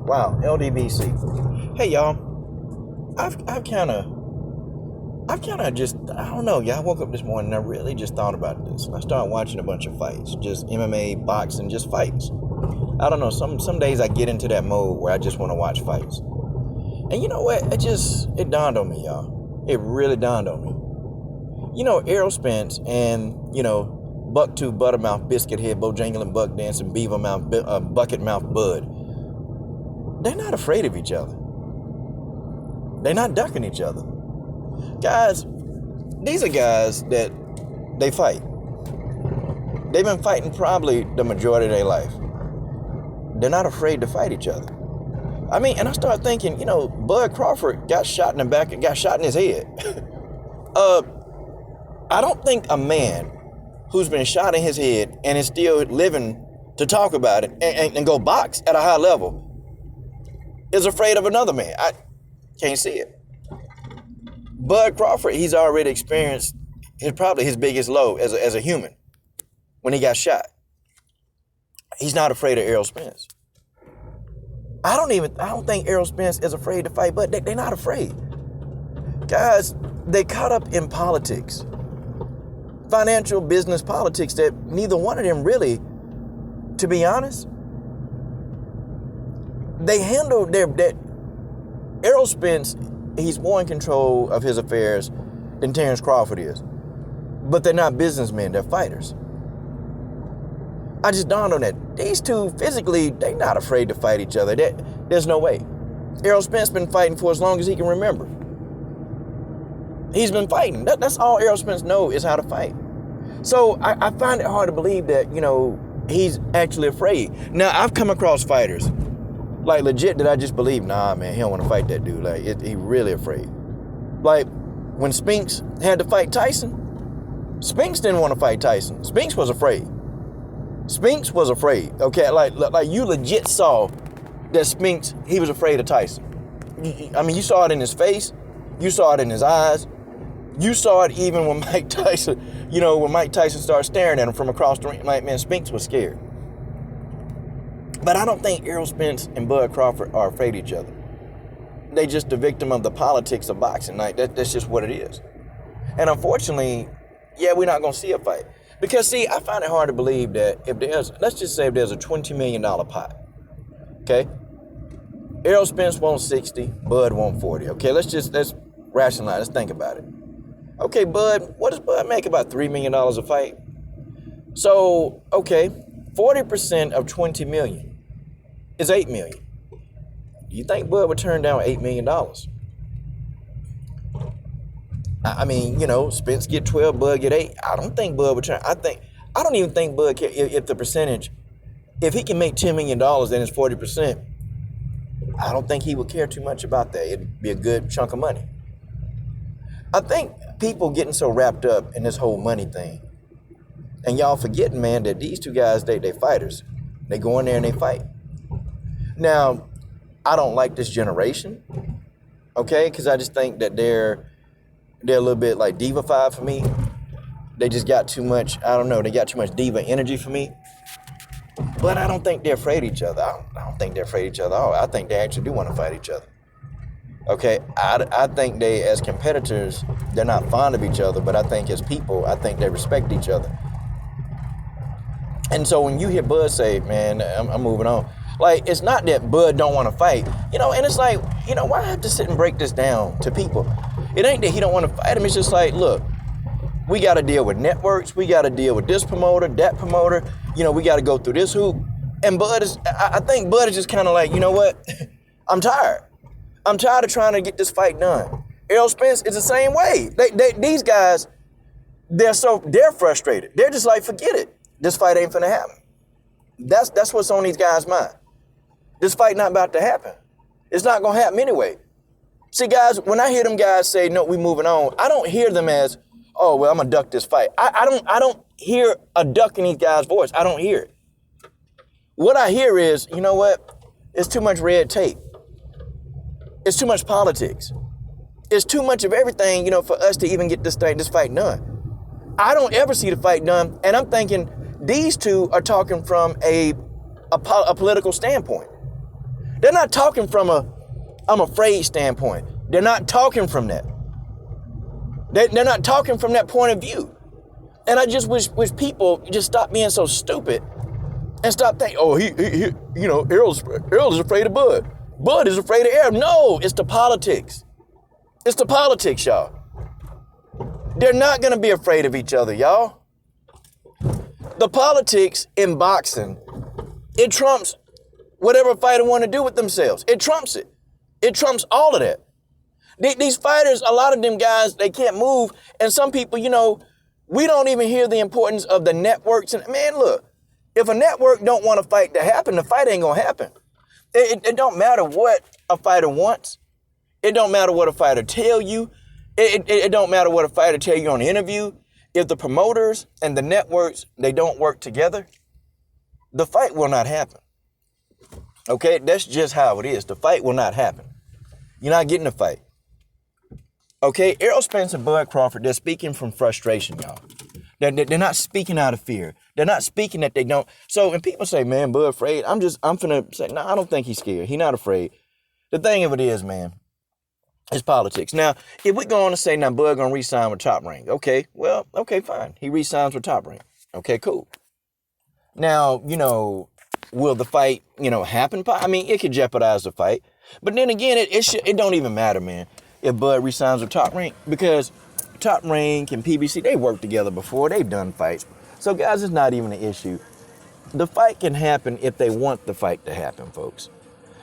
Wow, LDBC. Hey y'all, I've kind of just, I don't know, y'all. I woke up this morning and I really just thought about this. I started watching a bunch of fights, just MMA, boxing, just fights. I don't know, some days I get into that mode where I just want to watch fights. And you know what? It dawned on me, y'all. It really dawned on me. You know, Errol Spence and, Bucktooth, Buttermouth, Biscuit Head, Bojangling, Buck Dancing, Beaver Mouth, Bucket Mouth, Bud. They're not afraid of each other. They're not ducking each other. Guys, these are guys that they fight. They've been fighting probably the majority of their life. They're not afraid to fight each other. I mean, and I started thinking, Bud Crawford got shot in the back and got shot in his head. I don't think a man who's been shot in his head and is still living to talk about it and go box at a high level is afraid of another man. I can't see it. Bud Crawford, he's already experienced probably his biggest low as a human when he got shot. He's not afraid of Errol Spence. I don't think Errol Spence is afraid to fight, but they're not afraid. Guys, they caught up in politics. Financial business politics that neither one of them really, to be honest, they handle that. Errol Spence, he's more in control of his affairs than Terence Crawford is. But they're not businessmen, they're fighters. I just dawned on that. These two, physically, they're not afraid to fight each other. There's no way. Errol Spence been fighting for as long as he can remember. He's been fighting. That's all Errol Spence knows is how to fight. So I find it hard to believe that, he's actually afraid. Now, I've come across fighters, like legit, that I just believe, nah, man, he don't want to fight that dude. Like, he really afraid. Like, when Spence had to fight Tyson, Spence didn't want to fight Tyson. Spence was afraid. Spence was afraid, okay? Like you legit saw that Spence, he was afraid of Tyson. I mean, you saw it in his face. You saw it in his eyes. You saw it even when Mike Tyson, when Mike Tyson started staring at him from across the ring. Like, man, Spence was scared. But I don't think Errol Spence and Bud Crawford are afraid of each other. They just the victim of the politics of boxing. Like, that's just what it is. And unfortunately, yeah, we're not going to see a fight. Because, see, I find it hard to believe that let's just say if there's a $20 million pot, okay? Errol Spence wants 60, Bud wants 40, okay? Let's rationalize, let's think about it. Okay, Bud, what does Bud make? About $3 million a fight? So, okay, 40% of 20 million is $8 million. Do you think Bud would turn down $8 million? I mean, Spence get 12, Bud get 8. I don't think Bud would turn. I don't even think Bud care if the percentage, if he can make $10 million, then it's 40%. I don't think he would care too much about that. It'd be a good chunk of money. I think people getting so wrapped up in this whole money thing, and y'all forgetting, man, that these two guys, they fighters. They go in there and they fight. Now, I don't like this generation, okay, because I just think that they're a little bit like diva-fied for me. They just got too much, I don't know, they got too much diva energy for me. But I don't think they're afraid of each other. I don't think they're afraid of each other at all. I think they actually do want to fight each other. Okay, I think they, as competitors, they're not fond of each other, but I think as people, I think they respect each other. And so when you hear Bud say, man, I'm moving on, like, it's not that Bud don't want to fight, and it's like, why have to sit and break this down to people? It ain't that he don't want to fight him. It's just like, look, we got to deal with networks. We got to deal with this promoter, that promoter. We got to go through this hoop. And I think Bud is just kind of like, you know what? I'm tired. I'm tired of trying to get this fight done. Errol Spence is the same way. These guys, they're frustrated. They're just like, forget it. This fight ain't finna happen. That's what's on these guys' mind. This fight not about to happen. It's not gonna happen anyway. See, guys, when I hear them guys say, no, we moving on, I don't hear them as, oh, well, I'm gonna duck this fight. I don't hear a duck in these guys' voice. I don't hear it. What I hear is, you know what? It's too much red tape. It's too much politics. It's too much of everything, for us to even get this fight done. I don't ever see the fight done, and I'm thinking these two are talking from a political standpoint. They're not talking from a I'm afraid standpoint. They're not talking from that. They're not talking from that point of view. And I just wish people just stop being so stupid and stop thinking, oh, he you know, Errol is afraid of Bud. Bud is afraid of Errol. No, it's the politics. It's the politics, y'all. They're not going to be afraid of each other, y'all. The politics in boxing, it trumps whatever a fighter want to do with themselves. It trumps it. It trumps all of that. These fighters, a lot of them guys, they can't move. And some people, you know, we don't even hear the importance of the networks. And man, look, if a network don't want a fight to happen, the fight ain't going to happen. It don't matter what a fighter wants. It don't matter what a fighter tell you. It don't matter what a fighter tell you on the interview. If the promoters and the networks, they don't work together, the fight will not happen. Okay, that's just how it is. The fight will not happen. You're not getting a fight. Okay, Errol Spence and Bud Crawford, they're speaking from frustration, y'all. They're not speaking out of fear. They're not speaking that they don't. So when people say, man, Bud afraid, I'm finna say, no, I don't think he's scared. He's not afraid. The thing of it is, man, it's politics. Now, if we go on to say, now, Bud gonna re-sign with Top Rank. Okay, well, okay, fine. He re-signs with Top Rank. Okay, cool. Now, you know, will the fight, you know, happen? I mean, it could jeopardize the fight. But then again, it don't even matter, man, if Bud re-signs with Top Rank, because Top Rank and PBC, they worked together before. They've done fights. So, guys, it's not even an issue. The fight can happen if they want the fight to happen, folks.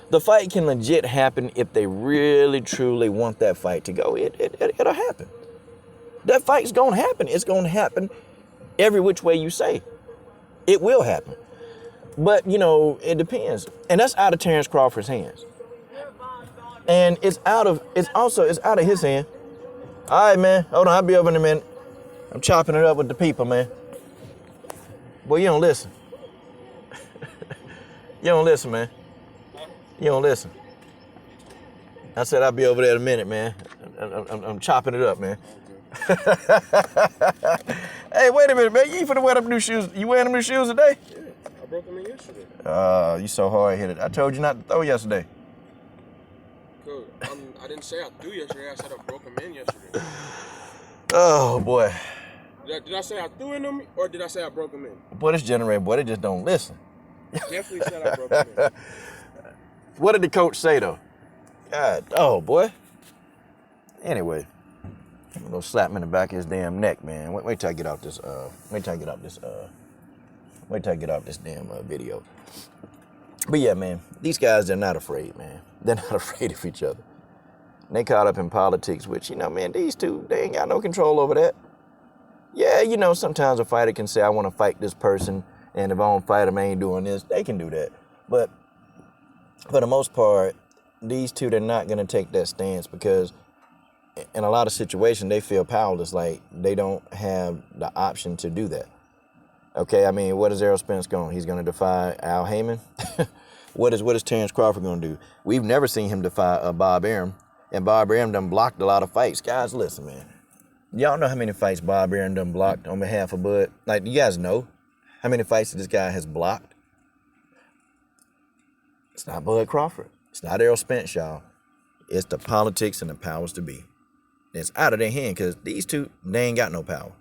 The fight can legit happen if they really, truly want that fight to go. It'll happen. That fight's going to happen. It's going to happen every which way you say. It will happen. But, you know, it depends. And that's out of Terence Crawford's hands. And it's out of his hand. All right, man. Hold on. I'll be over in a minute. I'm chopping it up with the people, man. Boy, you don't listen. You don't listen, man. You don't listen. I said I'll be over there in a minute, man. I'm chopping it up, man. Hey, wait a minute, man. You ain't finna wear them new shoes. You wearing them new shoes today? Yeah, I broke them in yesterday. You so hard-headed. I told you not to throw yesterday. Cool. I didn't say I threw yesterday. I said I broke them in yesterday. Oh, boy. Did I say I threw in them, or did I say I broke them in? Boy, this generator, boy, they just don't listen. Definitely said I broke them in. What did the coach say, though? God, oh, boy. Anyway, I'm gonna slap him in the back of his damn neck, man. Wait till I get off this, damn video. But yeah, man, these guys, they're not afraid, man. They're not afraid of each other. And they caught up in politics, which, you know, man, these two, they ain't got no control over that. Yeah, you know, sometimes a fighter can say, I want to fight this person, and if I don't fight him, I ain't doing this. They can do that. But for the most part, these two, they're not going to take that stance because in a lot of situations, they feel powerless, like they don't have the option to do that. Okay, I mean, what is Errol Spence going? He's going to defy Al Heyman? What is Terence Crawford going to do? We've never seen him defy Bob Arum, and Bob Arum done blocked a lot of fights. Guys, listen, man. Y'all know how many fights Bob Arum done blocked on behalf of Bud? Like, you guys know how many fights this guy has blocked? It's not Bud Crawford. It's not Errol Spence, y'all. It's the politics and the powers to be. It's out of their hand because these two, they ain't got no power.